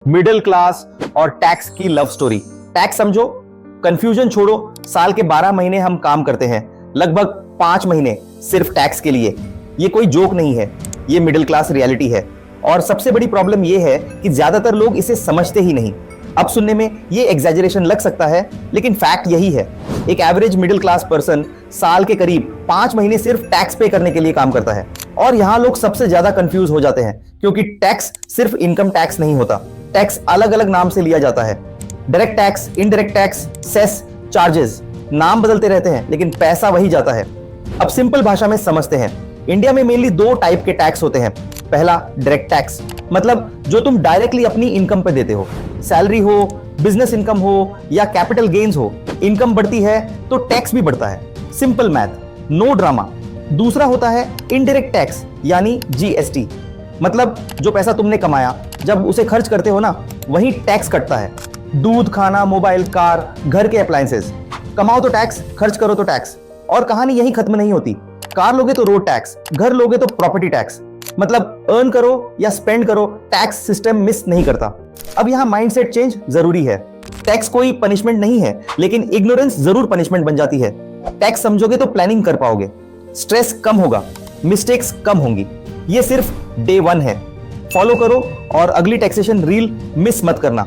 Middle class और tax की love story. Tax समझो, कंफ्यूजन छोड़ो। साल के 12 महीने हम काम करते हैं, लगभग 5 महीने सिर्फ टैक्स के लिए। ये कोई जोक नहीं है, ये मिडिल क्लास रियलिटी है। और सबसे बड़ी प्रॉब्लम ये है कि ज्यादातर लोग इसे समझते ही नहीं। अब सुनने में ये एग्जैजरेशन लग सकता है, लेकिन फैक्ट यही है। एक एवरेज मिडिल क्लास पर्सन साल के करीब 5 महीने सिर्फ टैक्स पे करने के लिए काम करता है। और यहां लोग सबसे ज्यादा कंफ्यूज हो जाते हैं, क्योंकि टैक्स सिर्फ इनकम टैक्स नहीं होता। टैक्स अलग अलग नाम से लिया जाता है। Direct tax, indirect tax, cess, charges, नाम बदलते रहते हैं, लेकिन पैसा वही जाता है। अब सिंपल भाषा में समझते हैं। इंडिया में मेनली 2 टाइप के टैक्स होते हैं। पहला डायरेक्ट टैक्स, मतलब जो तुम डायरेक्टली अपनी इनकम पे देते हो। सैलरी हो, बिजनेस इनकम हो या कैपिटल गेन्स हो, इनकम बढ़ती है तो टैक्स भी बढ़ता है। Simple math, no drama. दूसरा होता है इनडायरेक्ट टैक्स, यानी जीएसटी। मतलब जो पैसा तुमने कमाया, जब उसे खर्च करते हो ना, वही टैक्स कटता है। दूध, खाना, मोबाइल, कार, घर के अप्लायंसेस। कमाओ तो टैक्स, खर्च करो तो टैक्स। और कहानी यही खत्म नहीं होती। कार लोगे तो रोड टैक्स, घर लोगे तो प्रॉपर्टी टैक्स। मतलब अर्न करो या स्पेंड करो, टैक्स सिस्टम मिस नहीं करता। अब यहां माइंडसेट चेंज जरूरी है। टैक्स कोई पनिशमेंट नहीं है, लेकिन इग्नोरेंस जरूर पनिशमेंट बन जाती है। टैक्स समझोगे तो प्लानिंग कर पाओगे, स्ट्रेस कम होगा, मिस्टेक्स कम होंगी। ये सिर्फ डे 1 है। फॉलो करो और अगली टैक्सेशन रील मिस मत करना।